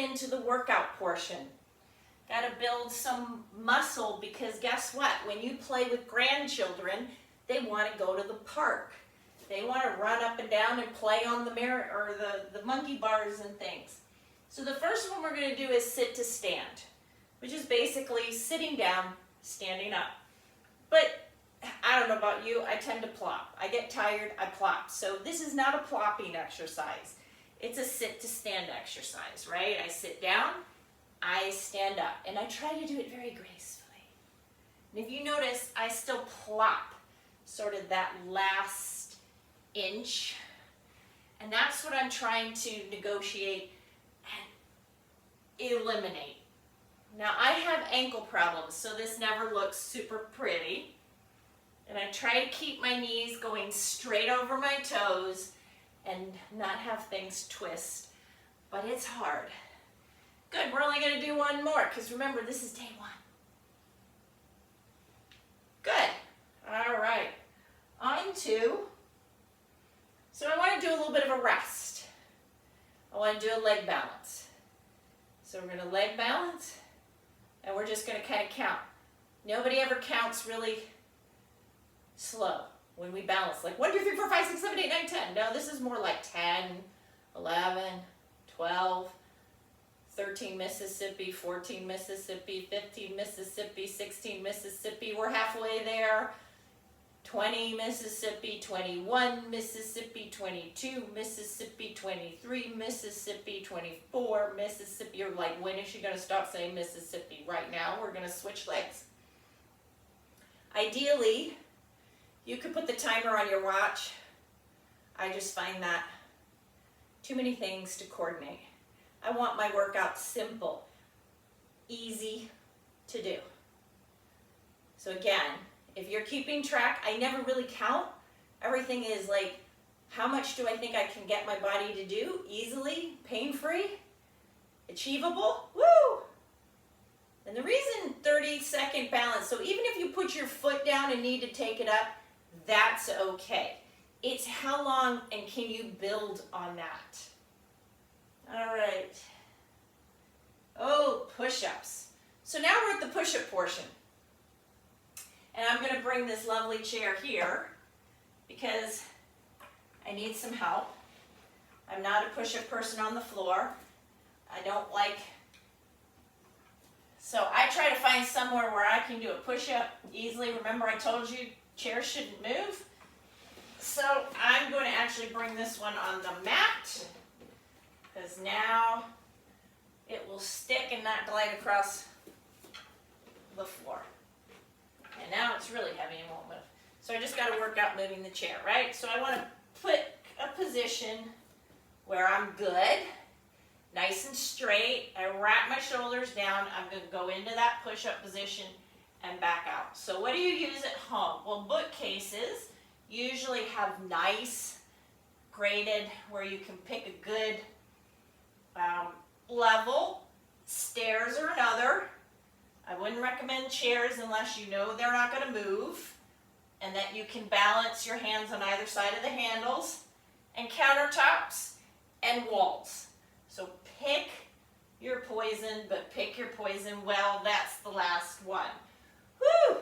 into the workout portion. Got to build some muscle because guess what? When you play with grandchildren, they want to go to the park. They want to run up and down and play on the the monkey bars and things. So the first one we're going to do is sit to stand, which is basically sitting down, standing up. But I don't know about you, I tend to plop. I get tired, I plop. So this is not a plopping exercise. It's a sit to stand exercise, right? I sit down, I stand up, and I try to do it very gracefully. And if you notice, I still plop sort of that last inch. And that's what I'm trying to negotiate and eliminate. Now I have ankle problems, so this never looks super pretty. And I try to keep my knees going straight over my toes and not have things twist, but it's hard. Good, we're only going to do one more because remember, this is day one. Good, all right, on to, so I want to do a little bit of a rest. I want to do a leg balance. So we're going to leg balance, and we're just going to kind of count. Nobody ever counts really slow when we balance, like 1, 2, 3, 4, 5, 6, 7, 8, 9, 10. No, this is more like 10, 11, 12, 13 Mississippi, 14 Mississippi, 15 Mississippi, 16 Mississippi. We're halfway there. 20 Mississippi, 21 Mississippi, 22 Mississippi, 23 Mississippi, 24 Mississippi. You're like, when is she going to stop saying Mississippi? Right now, we're going to switch legs. Ideally, you could put the timer on your watch. I just find that too many things to coordinate. I want my workout simple, easy to do. So again, if you're keeping track, I never really count. Everything is like, how much do I think I can get my body to do easily, pain-free, achievable? Woo! And the reason 30-second balance, so even if you put your foot down and need to take it up, that's okay. It's how long and can you build on that? All right. Oh, push-ups. So now we're at the push-up portion. And I'm going to bring this lovely chair here because I need some help. I'm not a push-up person on the floor. I don't like, so I try to find somewhere where I can do a push-up easily. Remember I told you chairs shouldn't move. So I'm going to actually bring this one on the mat because now it will stick and not glide across the floor. And now it's really heavy and won't move. So I just got to work out moving the chair, right? So I want to put a position where I'm good, nice and straight. I wrap my shoulders down. I'm going to go into that push-up position and back out. So what do you use at home? Well, bookcases usually have nice graded where you can pick a good level. Stairs are another. I wouldn't recommend chairs unless you know they're not going to move and that you can balance your hands on either side of the handles, and countertops and walls. So pick your poison, but pick your poison well. That's the last one. Woo!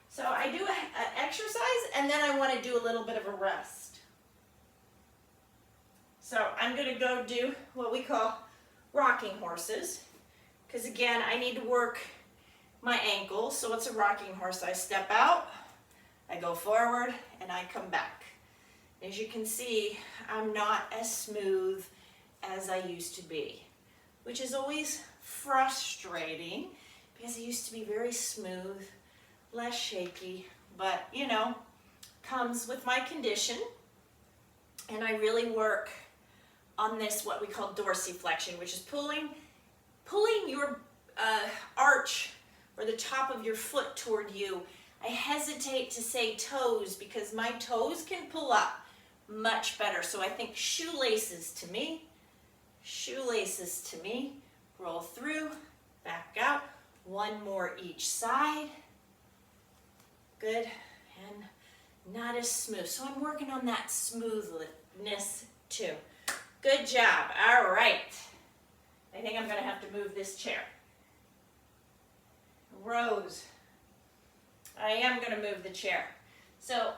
So I do an exercise and then I want to do a little bit of a rest. So I'm going to go do what we call rocking horses. Because again, I need to work my ankles. So what's a rocking horse? I step out, I go forward, and I come back. As you can see, I'm not as smooth as I used to be, which is always frustrating because I used to be very smooth, less shaky, but you know, comes with my condition. And I really work on this, what we call dorsiflexion, which is pulling your arch or the top of your foot toward you. I hesitate to say toes because my toes can pull up much better. So I think shoelaces to me, roll through, back out, one more each side. Good, and not as smooth. So I'm working on that smoothness too. Good job. All right. I think I'm going to have to move this chair. Rose. I am going to move the chair. So,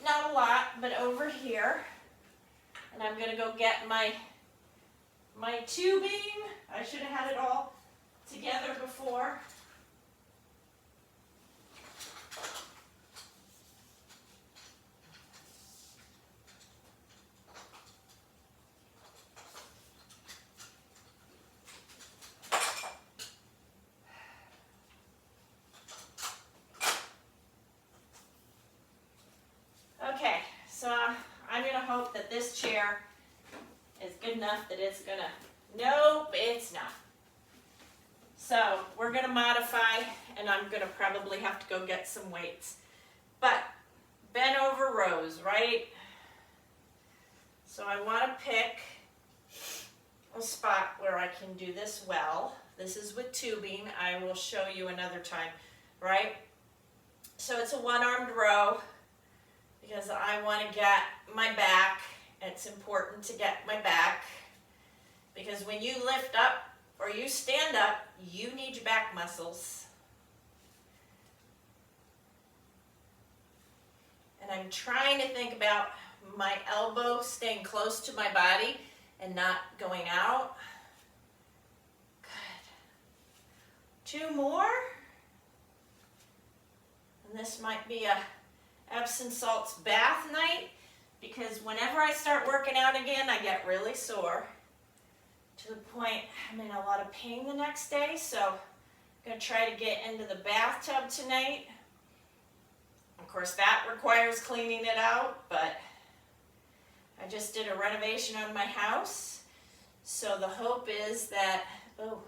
not a lot, but over here. And I'm going to go get my tubing. I should have had it all together before. Okay, so I'm going to hope that this chair is good enough that it's going to, nope, it's not. So we're going to modify, and I'm going to probably have to go get some weights. But bent over rows, right? So I want to pick a spot where I can do this well. This is with tubing. I will show you another time, right? So it's a one-armed row because I want to get my back. It's important to get my back because when you lift up or you stand up, you need your back muscles. And I'm trying to think about my elbow staying close to my body and not going out. Good. 2 more. And this might be a Epsom salts bath night because whenever I start working out again, I get really sore to the point I'm in a lot of pain the next day. So I'm going to try to get into the bathtub tonight. Of course, that requires cleaning it out, but I just did a renovation on my house. So the hope is that, oh,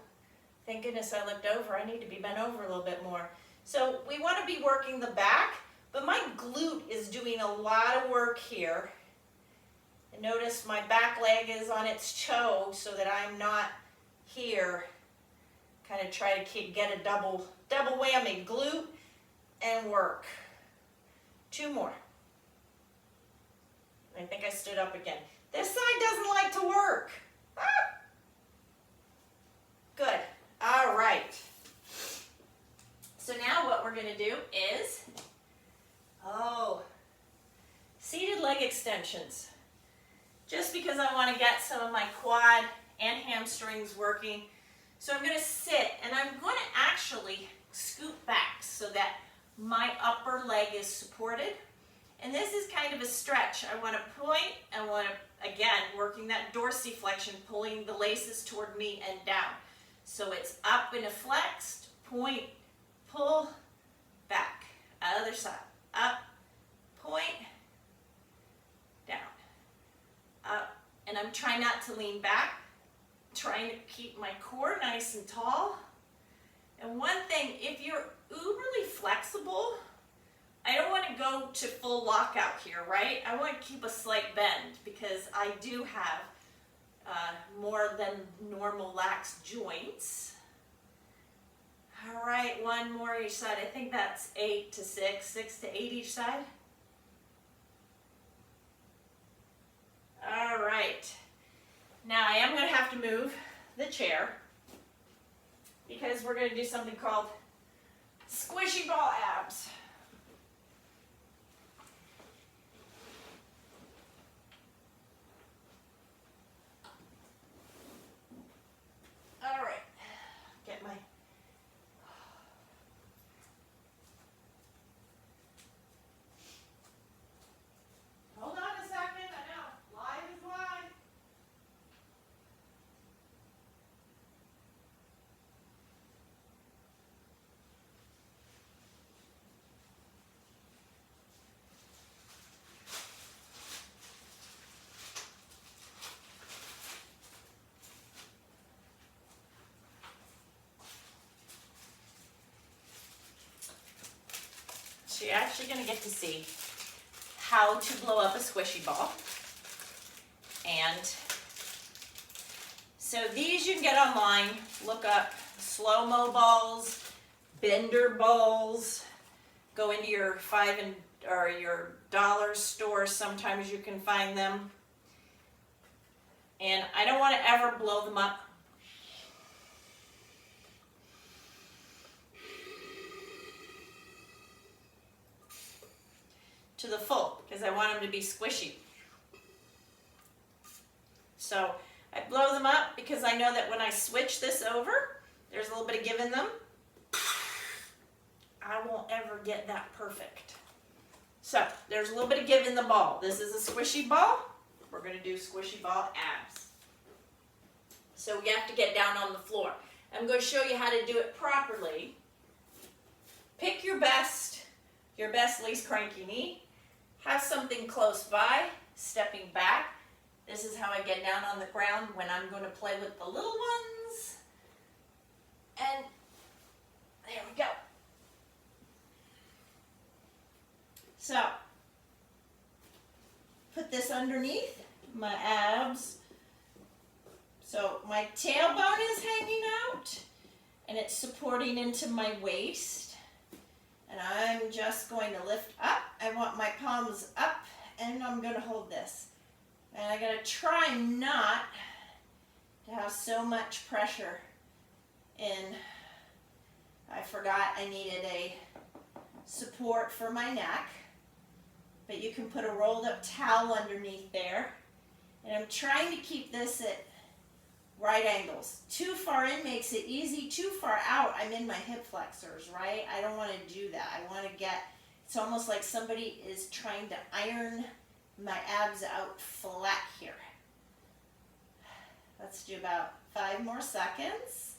thank goodness I looked over. I need to be bent over a little bit more. So we want to be working the back, but my glute is doing a lot of work here. And notice my back leg is on its toe so that I'm not here. Kind of try to get a double whammy, glute and work. 2 more. I think I stood up again. This side doesn't like to work. Ah! Good. All right. So now what we're going to do is, seated leg extensions. Just because I want to get some of my quad and hamstrings working. So I'm going to sit and I'm going to actually scoot back so that my upper leg is supported. And this is kind of a stretch. I want to point, I want to, again, working that dorsiflexion, pulling the laces toward me and down. So it's up in a flexed, point, pull, back. Other side, up, point, down, up. And I'm trying not to lean back, trying to keep my core nice and tall. And one thing, if you're uberly flexible, I don't want to go to full lockout here, right? I want to keep a slight bend because I do have more than normal lax joints. All right, 1 more each side. I think that's 8 to 6, 6 to 8 each side. All right. Now I am going to have to move the chair because we're going to do something called squishy ball abs. All right, get my, hold on a second, I know, live is live. So you're actually going to get to see how to blow up a squishy ball. And so these you can get online. Look up slow-mo balls, bender balls. Go into your your dollar store. Sometimes you can find them. And I don't want to ever blow them up. To the full, because I want them to be squishy. So I blow them up because I know that when I switch this over, there's a little bit of give in them. I won't ever get that perfect. So there's a little bit of give in the ball. This is a squishy ball. We're going to do squishy ball abs. So we have to get down on the floor. I'm going to show you how to do it properly. Pick your best least cranky knee. Have something close by, stepping back. This is how I get down on the ground when I'm going to play with the little ones. And there we go. So, put this underneath my abs. So my tailbone is hanging out and it's supporting into my waist. And I'm just going to lift up. I want my palms up and I'm going to hold this. And I got to try not to have so much pressure in. I forgot I needed a support for my neck. But you can put a rolled up towel underneath there. And I'm trying to keep this at right angles. Too far in makes it easy. Too far out, I'm in my hip flexors, right? I don't want to do that. I want to get, it's almost like somebody is trying to iron my abs out flat here. Let's do about 5 more seconds.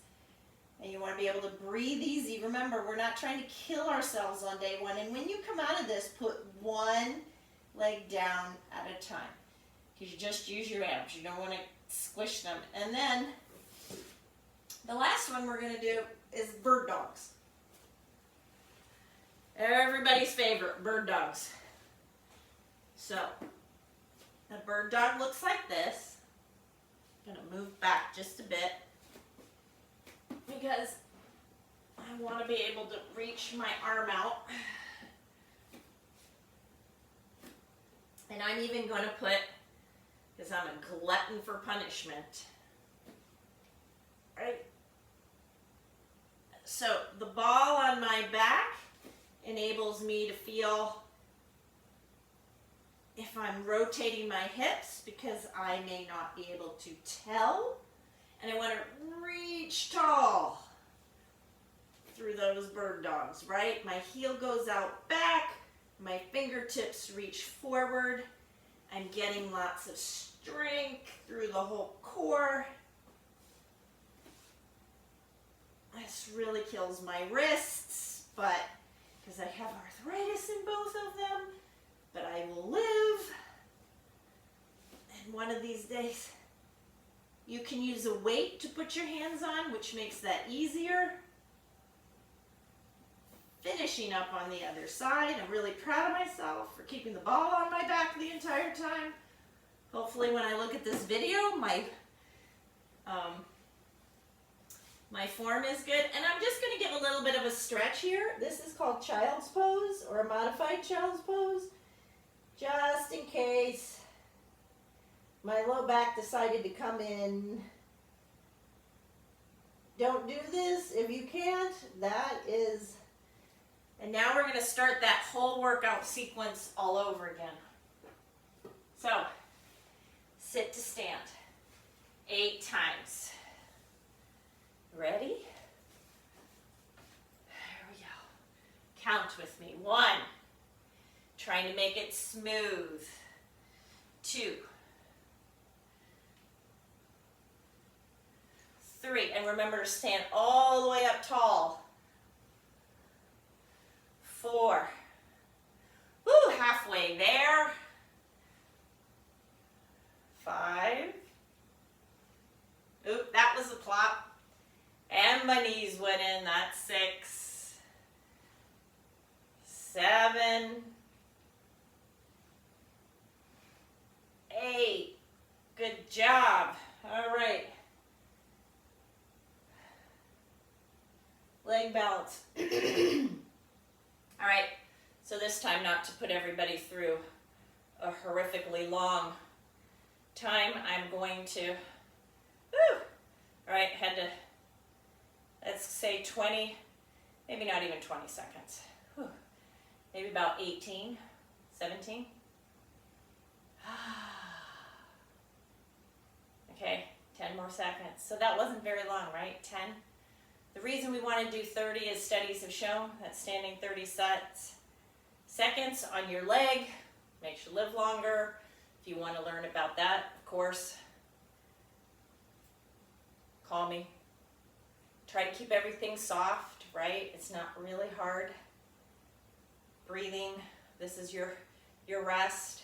And you want to be able to breathe easy. Remember, we're not trying to kill ourselves on day one. And when you come out of this, put one leg down at a time. Because you just use your abs. You don't want to squish them. And then the last one we're going to do is bird dogs. Everybody's favorite, bird dogs. So, a bird dog looks like this. I'm going to move back just a bit because I want to be able to reach my arm out. And I'm even going to put, because I'm a glutton for punishment. Right? So the ball on my back enables me to feel if I'm rotating my hips because I may not be able to tell. And I want to reach tall through those bird dogs, right? My heel goes out back, my fingertips reach forward. I'm getting lots of strength through the whole core. This really kills my wrists, but because I have arthritis in both of them, but I will live. And one of these days, you can use a weight to put your hands on, which makes that easier. Finishing up on the other side. I'm really proud of myself for keeping the ball on my back the entire time. Hopefully when I look at this video, my form is good. And I'm just going to give a little bit of a stretch here. This is called child's pose or a modified child's pose. Just in case my low back decided to come in. Don't do this if you can't. That is... And now we're going to start that whole workout sequence all over again. So, sit to stand. 8 times. Ready? There we go. Count with me. 1. Trying to make it smooth. 2. 3. And remember to stand all the way up tall. 4. Woo, halfway there. 5. Oop, that was a plop. And my knees went in, that's 6. 7. 8. Good job. All right. Leg balance. All right, so this time not to put everybody through a horrifically long time I'm going to, all right, had to, let's say 20, maybe not even 20 seconds. Whew. Maybe about 18, 17. Okay, 10 more seconds. So that wasn't very long, right? 10. The reason we want to do 30 is studies have shown that standing 30 seconds on your leg makes you live longer. If you want to learn about that, of course, call me. Try to keep everything soft, right? It's not really hard. Breathing, this is your rest.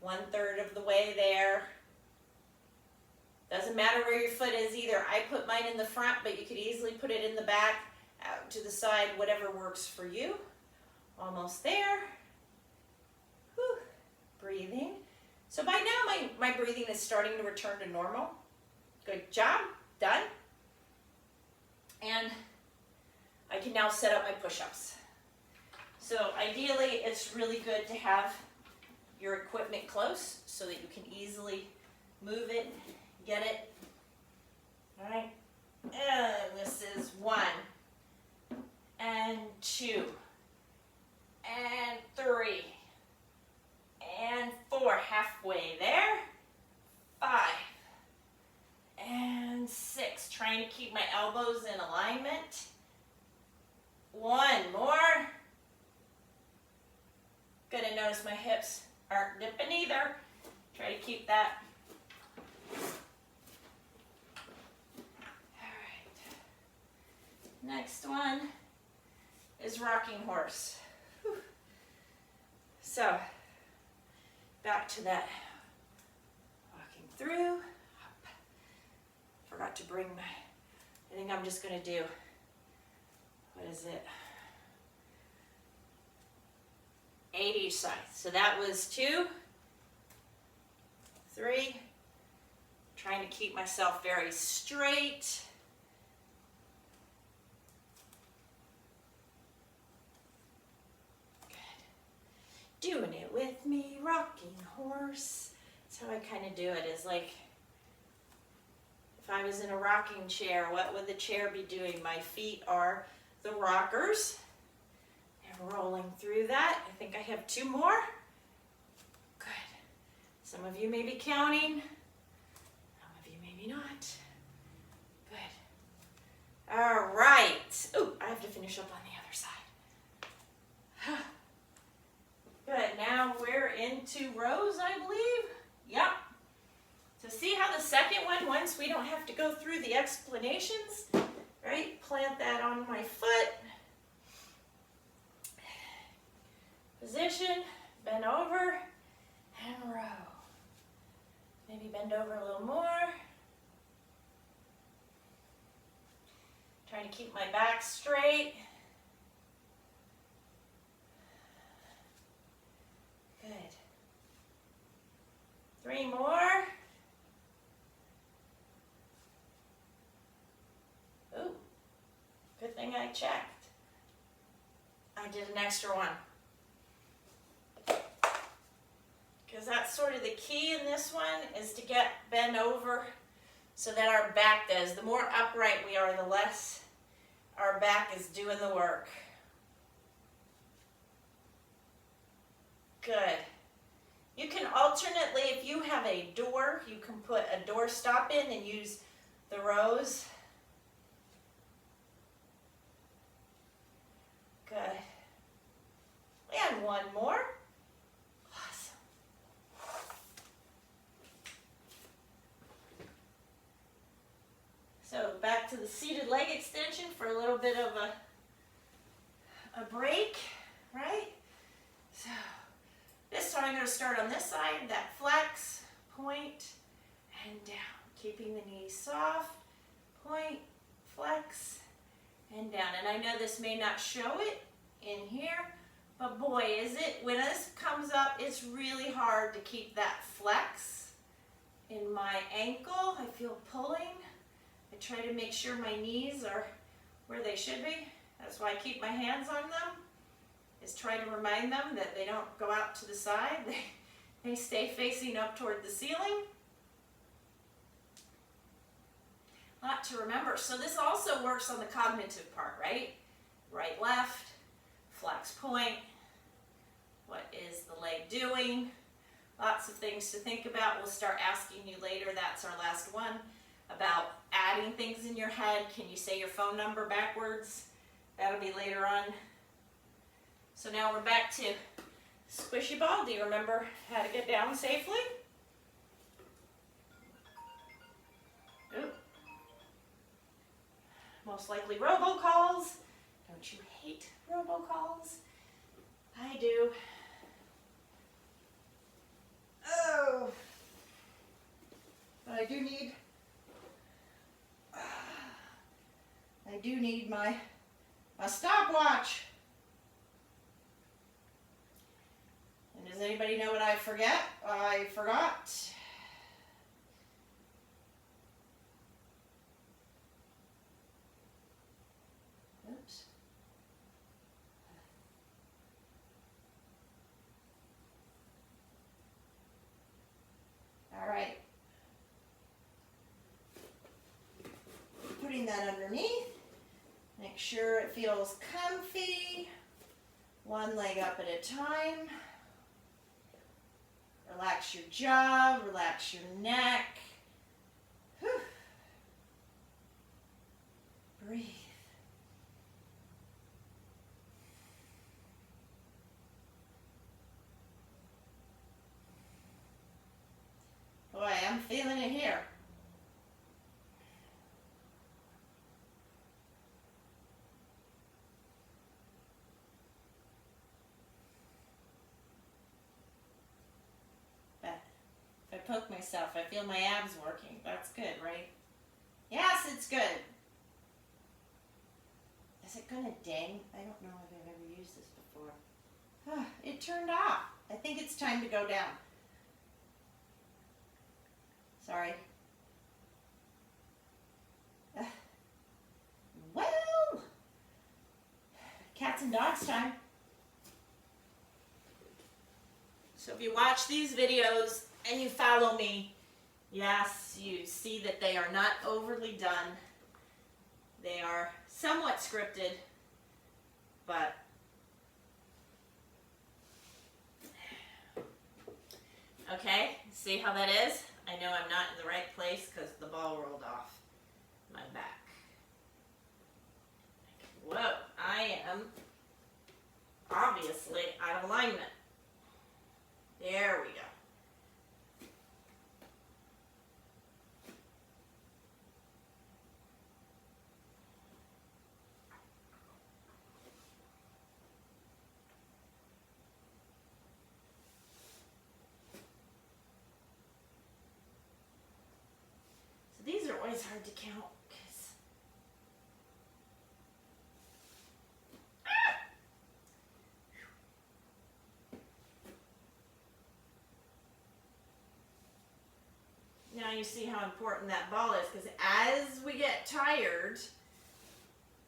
1/3 of the way there. Doesn't matter where your foot is either. I put mine in the front, but you could easily put it in the back, out to the side, whatever works for you. Almost there. Whew. Breathing. So by now my breathing is starting to return to normal. Good job. Done. And I can now set up my push-ups. So ideally, it's really good to have your equipment close so that you can easily move it, get it. All right. And this is 1 and 2 and 3 and 4, halfway there. 5 and 6, trying to keep my elbows in alignment. 1 more. Good, and notice my hips aren't dipping either. Try to keep that. All right. Next one is rocking horse. Whew. So, back to that. Walking through. Up. Forgot to bring my, I think I'm just going to do, what is it? 8 each side. So that was 2, 3. Trying to keep myself very straight. Good. Doing it with me, rocking horse. That's how I kind of do it, is like, if I was in a rocking chair, what would the chair be doing? My feet are the rockers. Rolling through that. I think I have 2 more. Good. Some of you may be counting. Some of you maybe not. Good. All right. Oh, I have to finish up on the other side. Good. Now we're into rows, I believe. Yep. So see how the second one, once we don't have to go through the explanations, right? Plant that on my foot. Position, bend over, and row. Maybe bend over a little more. Trying to keep my back straight. Good. 3 more. Ooh, good thing I checked. I did an extra one. Because that's sort of the key in this one, is to get bent over so that our back does. The more upright we are, the less our back is doing the work. Good. You can alternately, if you have a door, you can put a door stop in and use the rows. Good. And 1 more. So back to the seated leg extension for a little bit of a break, right? So this time I'm going to start on this side, that flex, point, and down. Keeping the knees soft, point, flex, and down. And I know this may not show it in here, but boy, is it, when this comes up, it's really hard to keep that flex in my ankle. I feel pulling. I try to make sure my knees are where they should be. That's why I keep my hands on them, is try to remind them that they don't go out to the side. They stay facing up toward the ceiling. A lot to remember. So this also works on the cognitive part, right? Right, left, flex point. What is the leg doing? Lots of things to think about. We'll start asking you later, that's our last one, about adding things in your head. Can you say your phone number backwards? That'll be later on. So now we're back to squishy ball. Do you remember how to get down safely? Ooh. Most likely robocalls. Don't you hate robocalls? I do. Oh. But I do need my stopwatch. And does anybody know what I forgot? Oops. All right. Putting that underneath. Make sure it feels comfy. One leg up at a time. Relax your jaw, relax your neck. Whew. Breathe. Boy, I'm feeling it here. If I poke myself, I feel my abs working. That's good, right? Yes, it's good. Is it gonna ding? I don't know if I've ever used this before. It turned off. I think it's time to go down. Sorry. Well, cats and dogs time. So if you watch these videos and you follow me, yes, you see that they are not overly done. They are somewhat scripted, but okay, see how that is? I know I'm not in the right place because the ball rolled off my back. Whoa, I am obviously out of alignment. There we go. So these are always hard to count because now you see how important that ball is, because as we get tired,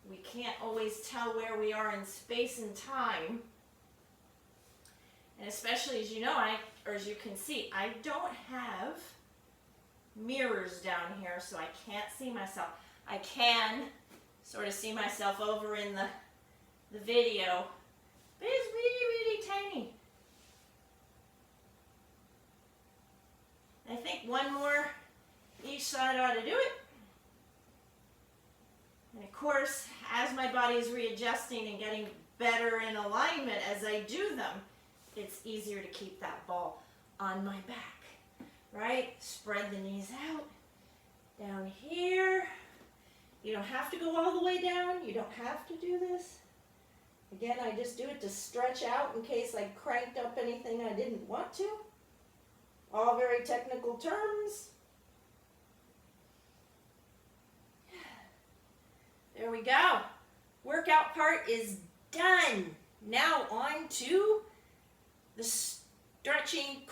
we can't always tell where we are in space and time. And especially, as you know, as you can see, I don't have mirrors down here, so I can't see myself. I can sort of see myself over in the video, but it's really, really tiny. I think one more each side ought to do it. And of course, as my body is readjusting and getting better in alignment as I do them, it's easier to keep that ball on my back, right? Spread the knees out, down here. You don't have to go all the way down. You don't have to do this. Again, I just do it to stretch out in case I cranked up anything I didn't want to. All very technical terms. There we go. Workout part is done. Now on to the stretching.